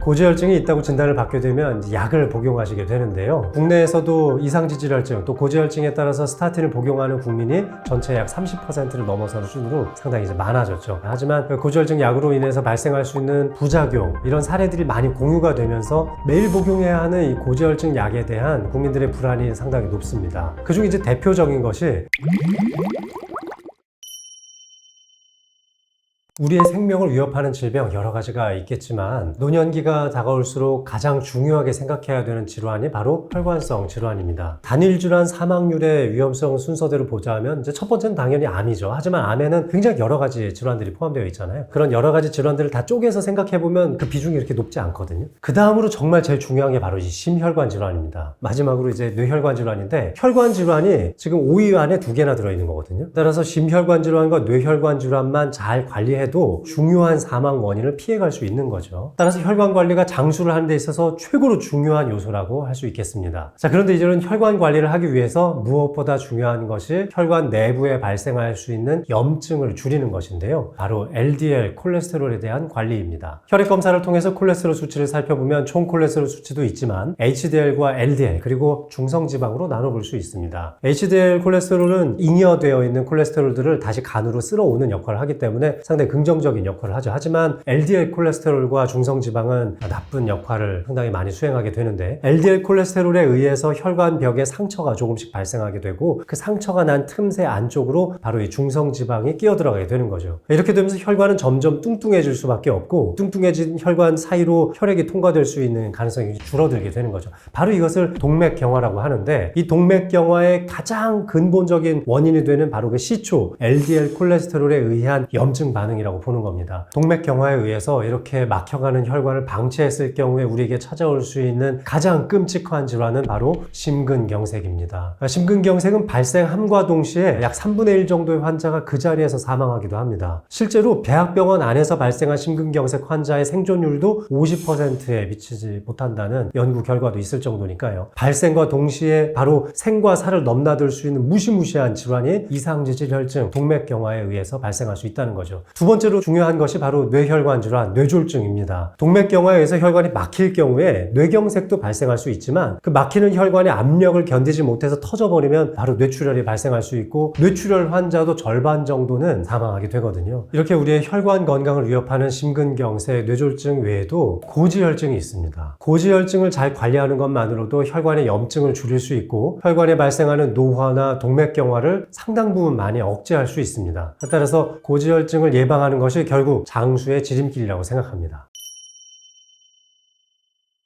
고지혈증이 있다고 진단을 받게 되면 이제 약을 복용하시게 되는데요. 국내에서도 이상지질혈증 또 고지혈증에 따라서 스타틴을 복용하는 국민이 전체 약 30%를 넘어서는 수준으로 상당히 이제 많아졌죠. 하지만 고지혈증 약으로 인해서 발생할 수 있는 부작용 이런 사례들이 많이 공유가 되면서 매일 복용해야 하는 이 고지혈증 약에 대한 국민들의 불안이 상당히 높습니다. 그중 이제 대표적인 것이 우리의 생명을 위협하는 질병 여러 가지가 있겠지만 노년기가 다가올수록 가장 중요하게 생각해야 되는 질환이 바로 혈관성 질환입니다. 단일 질환 사망률의 위험성 순서대로 보자면 이제 첫 번째는 당연히 암이죠. 하지만 암에는 굉장히 여러 가지 질환들이 포함되어 있잖아요. 그런 여러 가지 질환들을 다 쪼개서 생각해보면 그 비중이 이렇게 높지 않거든요. 그 다음으로 정말 제일 중요한 게 바로 이 심혈관 질환입니다. 마지막으로 이제 뇌혈관 질환인데 혈관 질환이 지금 5위 안에 2개나 들어있는 거거든요. 따라서 심혈관 질환과 뇌혈관 질환만 잘 관리해 도 중요한 사망 원인을 피해갈 수 있는 거죠. 따라서 혈관 관리가 장수를 하는 데 있어서 최고로 중요한 요소라고 할 수 있겠습니다. 자, 그런데 이제는 혈관 관리를 하기 위해서 무엇보다 중요한 것이 혈관 내부에 발생할 수 있는 염증을 줄이는 것인데요. 바로 LDL 콜레스테롤에 대한 관리입니다. 혈액 검사를 통해서 콜레스테롤 수치를 살펴보면 총 콜레스테롤 수치도 있지만 HDL과 LDL 그리고 중성지방으로 나눠볼 수 있습니다. HDL 콜레스테롤은 잉여되어 있는 콜레스테롤들을 다시 간으로 쓸어오는 역할을 하기 때문에 상당히 긍정적인 역할을 하죠. 하지만 LDL 콜레스테롤과 중성지방은 나쁜 역할을 상당히 많이 수행하게 되는데 LDL 콜레스테롤에 의해서 혈관벽에 상처가 조금씩 발생하게 되고 그 상처가 난 틈새 안쪽으로 바로 이 중성지방이 끼어들어가게 되는 거죠. 이렇게 되면서 혈관은 점점 뚱뚱해질 수밖에 없고 뚱뚱해진 혈관 사이로 혈액이 통과될 수 있는 가능성이 줄어들게 되는 거죠. 바로 이것을 동맥경화라고 하는데 이 동맥경화의 가장 근본적인 원인이 되는 바로 그 시초 LDL 콜레스테롤에 의한 염증 반응이라고 보는 겁니다. 동맥경화에 의해서 이렇게 막혀가는 혈관을 방치했을 경우에 우리에게 찾아올 수 있는 가장 끔찍한 질환은 바로 심근경색입니다. 심근경색은 발생함과 동시에 약 3분의 1 정도의 환자가 그 자리에서 사망하기도 합니다. 실제로 대학병원 안에서 발생한 심근경색 환자의 생존율도 50%에 미치지 못한다는 연구 결과도 있을 정도니까요. 발생과 동시에 바로 생과 사를 넘나들 수 있는 무시무시한 질환이 이상지질혈증, 동맥경화에 의해서 발생할 수 있다는 거죠. 두 번째로 중요한 것이 바로 뇌혈관 질환, 뇌졸중입니다. 동맥경화에 의해서 혈관이 막힐 경우에 뇌경색도 발생할 수 있지만 그 막히는 혈관의 압력을 견디지 못해서 터져버리면 바로 뇌출혈이 발생할 수 있고 뇌출혈 환자도 절반 정도는 사망하게 되거든요. 이렇게 우리의 혈관 건강을 위협하는 심근경색, 뇌졸중 외에도 고지혈증이 있습니다. 고지혈증을 잘 관리하는 것만으로도 혈관의 염증을 줄일 수 있고 혈관에 발생하는 노화나 동맥경화를 상당 부분 많이 억제할 수 있습니다. 따라서 고지혈증을 예방하는 것이 결국 장수의 지름길이라고 생각합니다.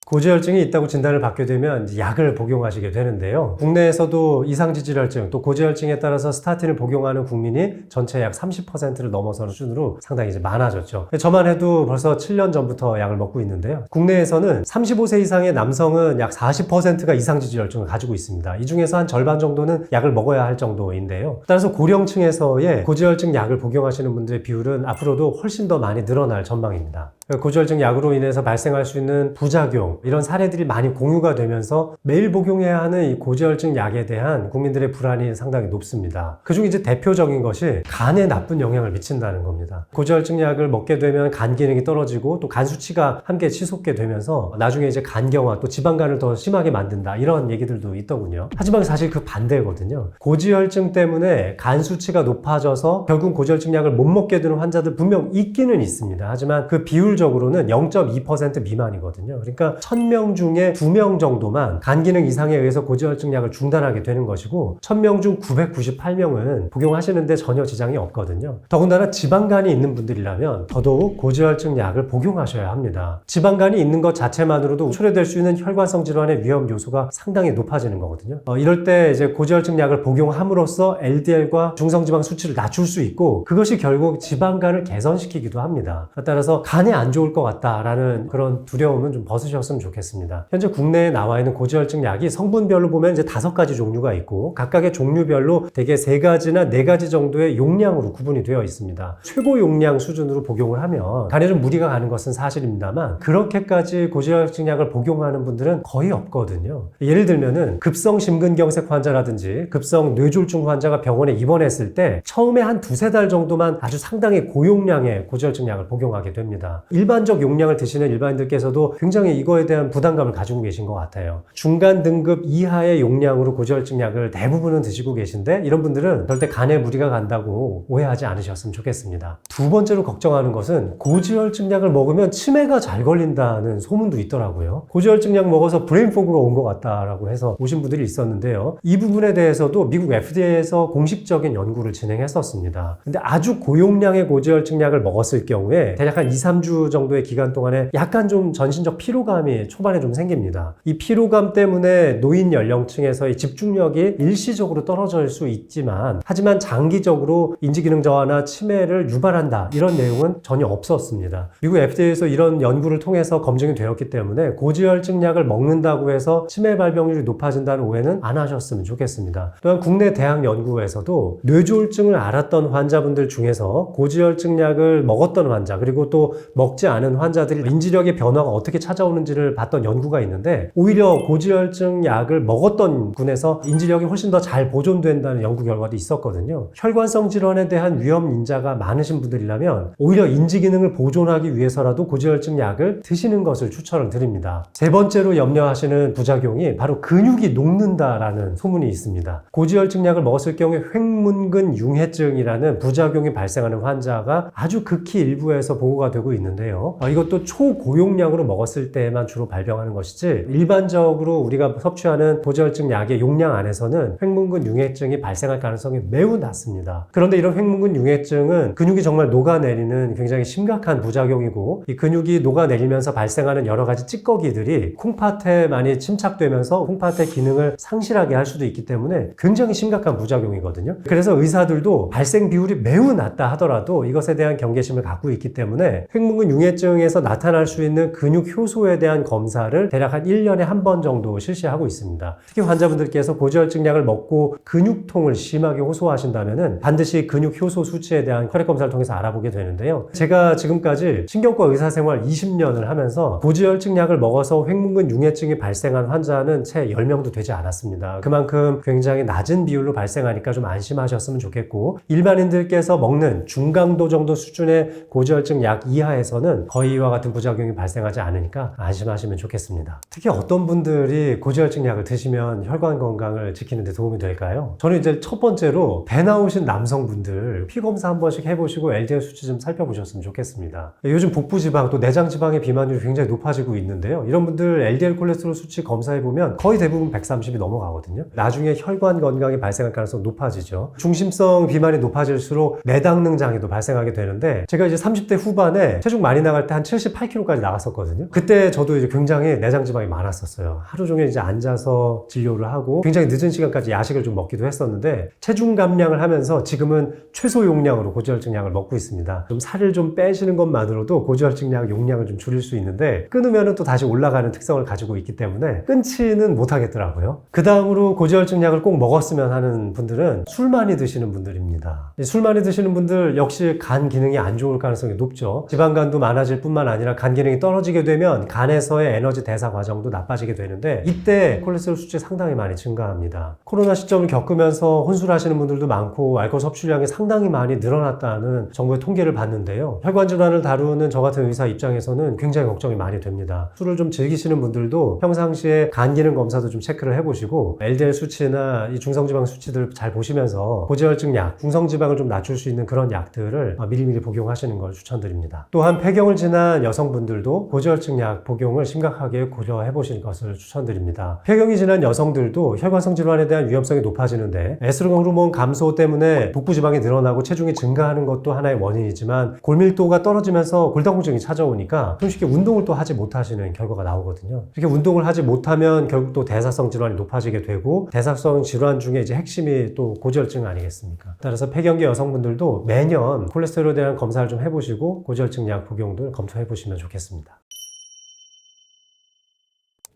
고지혈증이 있다고 진단을 받게 되면 약을 복용하시게 되는데요. 국내에서도 이상지질혈증 또 고지혈증에 따라서 스타틴을 복용하는 국민이 전체 약 30%를 넘어서는 수준으로 상당히 이제 많아졌죠. 저만 해도 벌써 7년 전부터 약을 먹고 있는데요. 국내에서는 35세 이상의 남성은 약 40%가 이상지질혈증을 가지고 있습니다. 이 중에서 한 절반 정도는 약을 먹어야 할 정도인데요. 따라서 고령층에서의 고지혈증 약을 복용하시는 분들의 비율은 앞으로도 훨씬 더 많이 늘어날 전망입니다. 고지혈증 약으로 인해서 발생할 수 있는 부작용 이런 사례들이 많이 공유가 되면서 매일 복용해야 하는 이 고지혈증 약에 대한 국민들의 불안이 상당히 높습니다. 그중 이제 대표적인 것이 간에 나쁜 영향을 미친다는 겁니다. 고지혈증 약을 먹게 되면 간 기능이 떨어지고 또 간 수치가 함께 치솟게 되면서 나중에 이제 간경화 또 지방간을 더 심하게 만든다 이런 얘기들도 있더군요. 하지만 사실 그 반대거든요. 고지혈증 때문에 간 수치가 높아져서 결국 고지혈증 약을 못 먹게 되는 환자들 분명 있기는 있습니다. 하지만 그 비율적으로는 0.2% 미만이거든요. 그러니까 1000명 중에 2명 정도만 간 기능 이상에 의해서 고지혈증 약을 중단하게 되는 것이고 1000명 중 998명은 복용하시는데 전혀 지장이 없거든요. 더군다나 지방간이 있는 분들이라면 더더욱 고지혈증 약을 복용하셔야 합니다. 지방간이 있는 것 자체만으로도 초래될 수 있는 혈관성 질환의 위험 요소가 상당히 높아지는 거거든요. 이럴 때 이제 고지혈증 약을 복용함으로써 LDL과 중성지방 수치를 낮출 수 있고 그것이 결국 지방간을 개선시키기도 합니다. 따라서 간에 안 좋을 것 같다라는 그런 두려움은 좀 벗으셨으면 좋겠습니다. 현재 국내에 나와 있는 고지혈증 약이 성분별로 보면 이제 5가지 종류가 있고 각각의 종류별로 대개 3가지나 4가지 정도의 용량으로 구분이 되어 있습니다. 최고 용량 수준으로 복용을 하면 간에 좀 무리가 가는 것은 사실입니다만 그렇게까지 고지혈증 약을 복용하는 분들은 거의 없거든요. 예를 들면은 급성 심근경색 환자라든지 급성 뇌졸중 환자가 병원에 입원했을 때 처음에 한 2-3달 정도만 아주 상당히 고용량의 고지혈증 약을 복용하게 됩니다. 일반적 용량을 드시는 일반인들께서도 굉장히 이거에 대한 부담감을 가지고 계신 것 같아요. 중간 등급 이하의 용량으로 고지혈증 약을 대부분은 드시고 계신데 이런 분들은 절대 간에 무리가 간다고 오해하지 않으셨으면 좋겠습니다. 두 번째로 걱정하는 것은 고지혈증 약을 먹으면 치매가 잘 걸린다는 소문도 있더라고요. 고지혈증 약 먹어서 브레인포그가 온 것 같다라고 해서 오신 분들이 있었는데요. 이 부분에 대해서도 미국 FDA에서 공식적인 연구를 진행했었습니다. 근데 아주 고용량의 고지혈증 약을 먹었을 경우에 대략 한 2, 3주 정도의 기간 동안에 약간 좀 전신적 피로감이 초반에 좀 생깁니다. 이 피로감 때문에 노인 연령층에서의 집중력이 일시적으로 떨어질 수 있지만 하지만 장기적으로 인지기능 저하나 치매를 유발한다 이런 내용은 전혀 없었습니다. 미국 FDA에서 이런 연구를 통해서 검증이 되었기 때문에 고지혈증 약을 먹는다고 해서 치매 발병률이 높아진다는 오해는 안 하셨으면 좋겠습니다. 또한 국내 대학 연구에서도 뇌졸중을 앓았던 환자분들 중에서 고지혈증 약을 먹었던 환자 그리고 또 먹지 않은 환자들이 인지력의 변화가 어떻게 찾아오는지를 봤던 연구가 있는데 오히려 고지혈증 약을 먹었던 군에서 인지력이 훨씬 더 잘 보존된다는 연구 결과도 있었거든요. 혈관성 질환에 대한 위험 인자가 많으신 분들이라면 오히려 인지 기능을 보존하기 위해서라도 고지혈증 약을 드시는 것을 추천을 드립니다. 세 번째로 염려하시는 부작용이 바로 근육이 녹는다라는 소문이 있습니다. 고지혈증 약을 먹었을 경우에 횡문근 융해증이라는 부작용이 발생하는 환자가 아주 극히 일부에서 보고가 되고 있는데요. 이것도 초고용량으로 먹었을 때만 주로 발병하는 것이지 일반적으로 우리가 섭취하는 고지혈증 약의 용량 안에서는 횡문근 융해증이 발생할 가능성이 매우 낮습니다. 그런데 이런 횡문근 융해증은 근육이 정말 녹아내리는 굉장히 심각한 부작용이고 이 근육이 녹아내리면서 발생하는 여러 가지 찌꺼기들이 콩팥에 많이 침착되면서 콩팥의 기능을 상실하게 할 수도 있기 때문에 굉장히 심각한 부작용이거든요. 그래서 의사들도 발생 비율이 매우 낮다 하더라도 이것에 대한 경계심을 갖고 있기 때문에 횡문근 융해증에서 나타날 수 있는 근육 효소에 대한 검사를 대략 한 1년에 한 번 정도 실시하고 있습니다. 특히 환자분들께서 고지혈증 약을 먹고 근육통을 심하게 호소하신다면 반드시 근육 효소 수치에 대한 혈액 검사를 통해서 알아보게 되는데요. 제가 지금까지 신경과 의사생활 20년을 하면서 고지혈증 약을 먹어서 횡문근 융해증이 발생한 환자는 채 10명도 되지 않았습니다. 그만큼 굉장히 낮은 비율로 발생하니까 좀 안심하셨으면 좋겠고 일반인들께서 먹는 중강도 정도 수준의 고지혈증 약 이하에서는 거의 이와 같은 부작용이 발생하지 않으니까 안심하시면 좋겠습니다. 특히 어떤 분들이 고지혈증 약을 드시면 혈관 건강을 지키는 데 도움이 될까요? 저는 이제 첫 번째로 배 나오신 남성분들 피 검사 한 번씩 해보시고 LDL 수치 좀 살펴보셨으면 좋겠습니다. 요즘 복부지방 또 내장지방의 비만율이 굉장히 높아지고 있는데요. 이런 분들 LDL 콜레스테롤 수치 검사해보면 거의 대부분 130이 넘어가거든요. 나중에 혈관 건강이 발생할 가능성이 높아지죠. 중심성 비만이 높아질수록 내당능 장애도 발생하게 되는데 제가 이제 30대 후반에 체중 많이 나갈 때 한 78kg까지 나갔었거든요. 그때 저도 이제 굉장히 내장지방이 많았었어요. 하루 종일 이제 앉아서 진료를 하고 굉장히 늦은 시간까지 야식을 좀 먹기도 했었는데 체중 감량을 하면서 지금은 최소 용량으로 고지혈증 약을 먹고 있습니다. 좀 살을 좀 빼시는 것만으로도 고지혈증 약 용량을 좀 줄일 수 있는데 끊으면 또 다시 올라가는 특성을 가지고 있기 때문에 끊지는 못하겠더라고요. 그 다음으로 고지혈증 약을 꼭 먹었으면 하는 분들은 술 많이 드시는 분들입니다. 술 많이 드시는 분들 역시 간 기능이 안 좋을 가능성이 높죠. 지방간도 많아질 뿐만 아니라 간 기능이 떨어지게 되면 간에서의 에너지 대사 과정도 나빠지게 되는데 이때 콜레스테롤 수치 상당히 많이 증가합니다. 코로나 시점을 겪으면서 혼술하시는 분들도 많고 알코올 섭취량이 상당히 많이 늘어났다는 정부의 통계를 봤는데요. 혈관 질환을 다루는 저 같은 의사 입장에서는 굉장히 걱정이 많이 됩니다. 술을 좀 즐기시는 분들도 평상시에 간 기능 검사도 좀 체크를 해보시고 LDL 수치나 이 중성지방 수치들 잘 보시면서 고지혈증 약, 중성지방을 좀 낮출 수 있는 그런 약들을 미리미리 복용하시는 걸 추천드립니다. 또한 폐경을 지난 여성분들도 고지혈증 약 복용을 심각하게 고려해 보실 것을 추천드립니다. 폐경이 지난 여성들도 혈관성 질환에 대한 위험성이 높아지는데 에스트로겐 호르몬 감소 때문에 복부지방이 늘어나고 체중이 증가하는 것도 하나의 원인이지만 골밀도가 떨어지면서 골다공증이 찾아오니까 손쉽게 운동을 또 하지 못하시는 결과가 나오거든요. 이렇게 운동을 하지 못하면 결국 또 대사성 질환이 높아지게 되고 대사성 질환 중에 이제 핵심이 또 고지혈증 아니겠습니까? 따라서 폐경기 여성분들도 매년 콜레스테롤에 대한 검사를 좀 해보시고 고지혈증 약 복용도 검토해 보시면 좋겠습니다.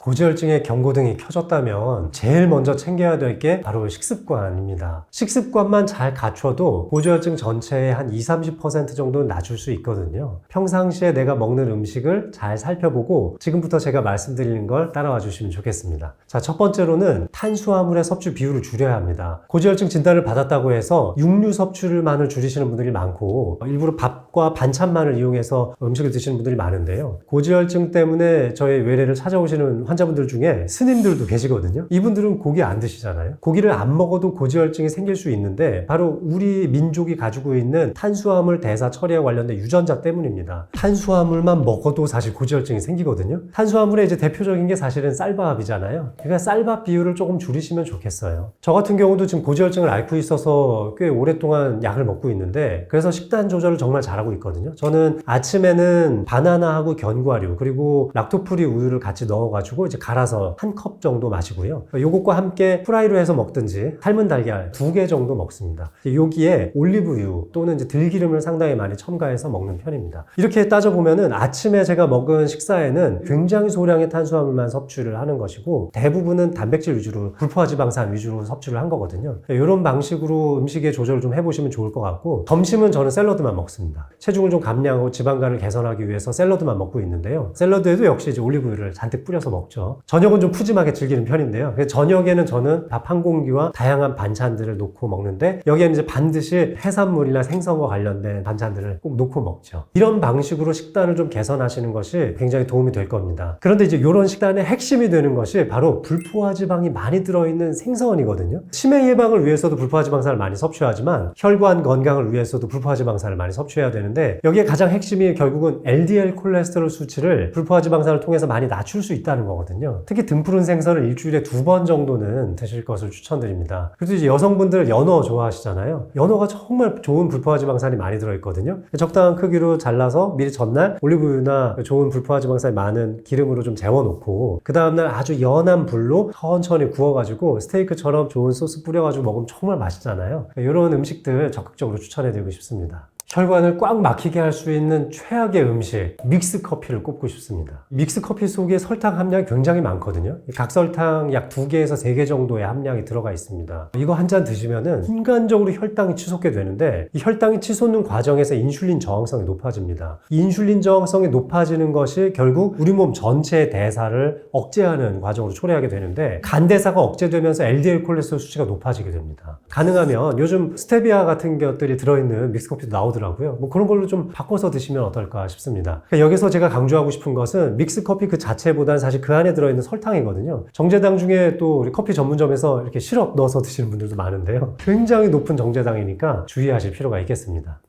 고지혈증의 경고등이 켜졌다면 제일 먼저 챙겨야 될 게 바로 식습관입니다. 식습관만 잘 갖춰도 고지혈증 전체의 한 20-30% 정도는 낮출 수 있거든요. 평상시에 내가 먹는 음식을 잘 살펴보고 지금부터 제가 말씀드리는 걸 따라와 주시면 좋겠습니다. 자, 첫 번째로는 탄수화물의 섭취 비율을 줄여야 합니다. 고지혈증 진단을 받았다고 해서 육류 섭취를만을 줄이시는 분들이 많고 일부러 밥과 반찬만을 이용해서 음식을 드시는 분들이 많은데요. 고지혈증 때문에 저희 외래를 찾아오시는 환자분들 중에 스님들도 계시거든요. 이분들은 고기 안 드시잖아요. 고기를 안 먹어도 고지혈증이 생길 수 있는데 바로 우리 민족이 가지고 있는 탄수화물 대사 처리와 관련된 유전자 때문입니다. 탄수화물만 먹어도 사실 고지혈증이 생기거든요. 탄수화물의 이제 대표적인 게 사실은 쌀밥이잖아요. 그러니까 쌀밥 비율을 조금 줄이시면 좋겠어요. 저 같은 경우도 지금 고지혈증을 앓고 있어서 꽤 오랫동안 약을 먹고 있는데 그래서 식단 조절을 정말 잘하고 있거든요. 저는 아침에는 바나나하고 견과류 그리고 락토프리 우유를 같이 넣어가지고 이제 갈아서 한 컵 정도 마시고요. 요것과 함께 프라이로 해서 먹든지 삶은 달걀 2개 정도 먹습니다. 여기에 올리브유 또는 이제 들기름을 상당히 많이 첨가해서 먹는 편입니다. 이렇게 따져보면은 아침에 제가 먹은 식사에는 굉장히 소량의 탄수화물만 섭취를 하는 것이고 대부분은 단백질 위주로 불포화지방산 위주로 섭취를 한 거거든요. 이런 방식으로 음식의 조절을 좀 해보시면 좋을 것 같고 점심은 저는 샐러드만 먹습니다. 체중을 좀 감량하고 지방간을 개선하기 위해서 샐러드만 먹고 있는데요. 샐러드에도 역시 이제 올리브유를 잔뜩 뿌려서 먹죠. 저녁은 좀 푸짐하게 즐기는 편인데요. 그래서 저녁에는 저는 밥 한 공기와 다양한 반찬들을 놓고 먹는데 여기에는 이제 반드시 해산물이나 생선과 관련된 반찬들을 꼭 놓고 먹죠. 이런 방식으로 식단을 좀 개선하시는 것이 굉장히 도움이 될 겁니다. 그런데 이제 이런 식단의 핵심이 되는 것이 바로 불포화지방이 많이 들어있는 생선이거든요. 치매 예방을 위해서도 불포화지방산을 많이 섭취하지만 혈관 건강을 위해서도 불포화지방산을 많이 섭취해야 되는데 여기에 가장 핵심이 결국은 LDL 콜레스테롤 수치를 불포화지방산을 통해서 많이 낮출 수 있다는 거거든요. 특히 등푸른 생선을 일주일에 2번 정도는 드실 것을 추천드립니다. 그리고 이제 여성분들 연어 좋아하시잖아요. 연어가 정말 좋은 불포화지방산이 많이 들어있거든요. 적당한 크기로 잘라서 미리 전날 올리브유나 좋은 불포화지방산이 많은 기름으로 좀 재워놓고 그 다음날 아주 연한 불로 천천히 구워가지고 스테이크처럼 좋은 소스 뿌려가지고 먹으면 정말 맛있잖아요. 이런 음식들 적극적으로 추천해드리고 싶습니다. 혈관을 꽉 막히게 할 수 있는 최악의 음식 믹스커피를 꼽고 싶습니다. 믹스커피 속에 설탕 함량이 굉장히 많거든요. 각설탕 약 2개에서 3개 정도의 함량이 들어가 있습니다. 이거 한 잔 드시면은 순간적으로 혈당이 치솟게 되는데 이 혈당이 치솟는 과정에서 인슐린 저항성이 높아집니다. 이 인슐린 저항성이 높아지는 것이 결국 우리 몸 전체의 대사를 억제하는 과정으로 초래하게 되는데 간 대사가 억제되면서 LDL 콜레스테롤 수치가 높아지게 됩니다. 가능하면 요즘 스테비아 같은 것들이 들어있는 믹스커피도 나오더라고요. 뭐 그런 걸로 좀 바꿔서 드시면 어떨까 싶습니다. 그러니까 여기서 제가 강조하고 싶은 것은 믹스커피 그 자체보다는 사실 그 안에 들어있는 설탕이거든요. 정제당 중에 또 우리 커피 전문점에서 이렇게 시럽 넣어서 드시는 분들도 많은데요. 굉장히 높은 정제당이니까 주의하실 필요가 있겠습니다.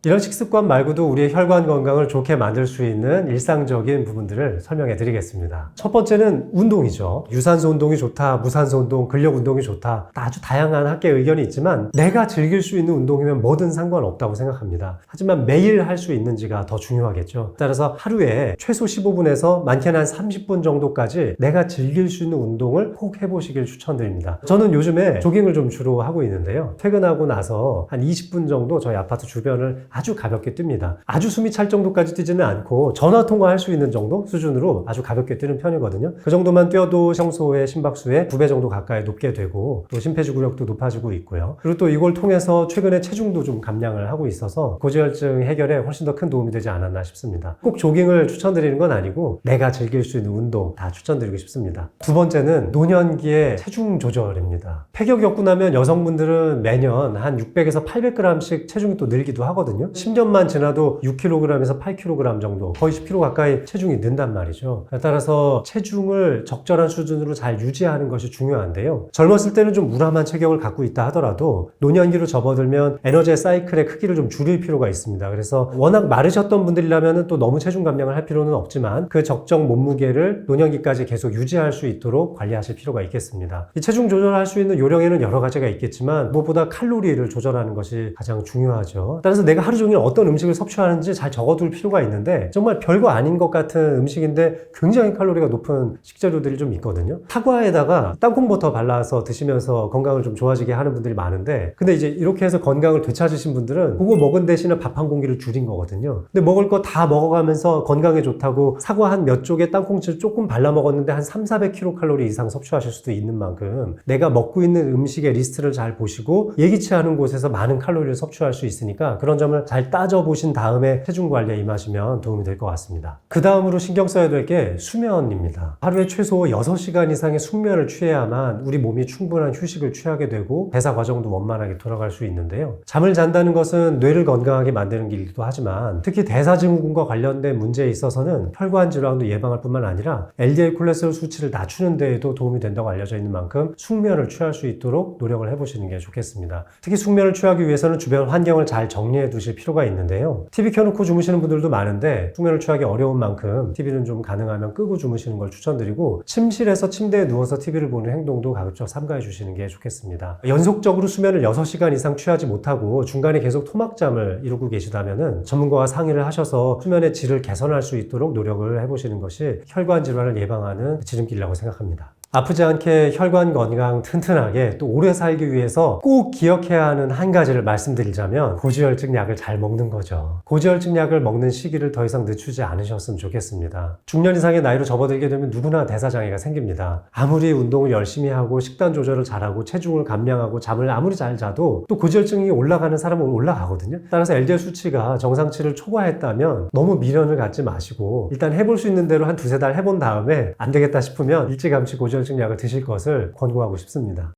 이런 식습관 말고도 우리의 혈관 건강을 좋게 만들 수 있는 일상적인 부분들을 설명해 드리겠습니다. 첫 번째는 운동이죠. 유산소 운동이 좋다, 무산소 운동, 근력 운동이 좋다. 아주 다양한 학계 의견이 있지만 내가 즐길 수 있는 운동이면 뭐든 상관없다고 생각합니다. 하지만 매일 할 수 있는지가 더 중요하겠죠. 따라서 하루에 최소 15분에서 많게는 한 30분 정도까지 내가 즐길 수 있는 운동을 꼭 해보시길 추천드립니다. 저는 요즘에 조깅을 좀 주로 하고 있는데요. 퇴근하고 나서 한 20분 정도 저희 아파트 주변을 아주 가볍게 뜁니다. 아주 숨이 찰 정도까지 뛰지는 않고 전화 통화할 수 있는 정도 수준으로 아주 가볍게 뛰는 편이거든요. 그 정도만 뛰어도 평소의 심박수의 2배 정도 가까이 높게 되고 또 심폐지구력도 높아지고 있고요. 그리고 또 이걸 통해서 최근에 체중도 좀 감량을 하고 있어서 고지혈증 해결에 훨씬 더 큰 도움이 되지 않았나 싶습니다. 꼭 조깅을 추천드리는 건 아니고 내가 즐길 수 있는 운동 다 추천드리고 싶습니다. 두 번째는 노년기의 체중 조절입니다. 폐경 겪고 나면 여성분들은 매년 한 600에서 800g씩 체중이 또 늘기도 하거든요. 10년만 지나도 6kg에서 8kg 정도, 거의 10kg 가까이 체중이 는단 말이죠. 따라서 체중을 적절한 수준으로 잘 유지하는 것이 중요한데요. 젊었을 때는 좀 우람한 체격을 갖고 있다 하더라도 노년기로 접어들면 에너지 사이클의 크기를 좀 줄일 필요가 있습니다. 그래서 워낙 마르셨던 분들이라면 또 너무 체중 감량을 할 필요는 없지만 그 적정 몸무게를 노년기까지 계속 유지할 수 있도록 관리하실 필요가 있겠습니다. 이 체중 조절할 수 있는 요령에는 여러 가지가 있겠지만 무엇보다 칼로리를 조절하는 것이 가장 중요하죠. 따라서 내가 하루 하루 종일 어떤 음식을 섭취하는지 잘 적어둘 필요가 있는데 정말 별거 아닌 것 같은 음식인데 굉장히 칼로리가 높은 식재료들이 좀 있거든요. 사과에다가 땅콩버터 발라서 드시면서 건강을 좀 좋아지게 하는 분들이 많은데 근데 이제 이렇게 해서 건강을 되찾으신 분들은 그거 먹은 대신에 밥 한 공기를 줄인 거거든요. 근데 먹을 거 다 먹어가면서 건강에 좋다고 사과 한 몇 쪽에 땅콩汁 조금 발라 먹었는데 한 300~400kcal 이상 섭취하실 수도 있는 만큼 내가 먹고 있는 음식의 리스트를 잘 보시고 예기치 않은 곳에서 많은 칼로리를 섭취할 수 있으니까 그런 점을 잘 따져보신 다음에 체중 관리에 임하시면 도움이 될 것 같습니다. 그 다음으로 신경 써야 될 게 수면입니다. 하루에 최소 6시간 이상의 숙면을 취해야만 우리 몸이 충분한 휴식을 취하게 되고 대사 과정도 원만하게 돌아갈 수 있는데요. 잠을 잔다는 것은 뇌를 건강하게 만드는 길이기도 하지만 특히 대사증후군과 관련된 문제에 있어서는 혈관 질환도 예방할 뿐만 아니라 LDL 콜레스테롤 수치를 낮추는 데에도 도움이 된다고 알려져 있는 만큼 숙면을 취할 수 있도록 노력을 해보시는 게 좋겠습니다. 특히 숙면을 취하기 위해서는 주변 환경을 잘 정리해 두실 필요가 있는데요. TV 켜놓고 주무시는 분들도 많은데 숙면을 취하기 어려운 만큼 TV는 좀 가능하면 끄고 주무시는 걸 추천드리고 침실에서 침대에 누워서 TV를 보는 행동도 가급적 삼가해 주시는 게 좋겠습니다. 연속적으로 수면을 6시간 이상 취하지 못하고 중간에 계속 토막잠을 이루고 계시다면 전문가와 상의를 하셔서 수면의 질을 개선할 수 있도록 노력을 해보시는 것이 혈관 질환을 예방하는 지름길이라고 생각합니다. 아프지 않게 혈관 건강 튼튼하게 또 오래 살기 위해서 꼭 기억해야 하는 한 가지를 말씀드리자면 고지혈증 약을 잘 먹는 거죠. 고지혈증 약을 먹는 시기를 더 이상 늦추지 않으셨으면 좋겠습니다. 중년 이상의 나이로 접어들게 되면 누구나 대사장애가 생깁니다. 아무리 운동을 열심히 하고 식단 조절을 잘하고 체중을 감량하고 잠을 아무리 잘 자도 또 고지혈증이 올라가는 사람은 올라가거든요. 따라서 LDL 수치가 정상치를 초과했다면 너무 미련을 갖지 마시고 일단 해볼 수 있는 대로 한 2~3달 해본 다음에 안 되겠다 싶으면 일찌감치 고지혈증 약을 드실 것을 권고하고 싶습니다.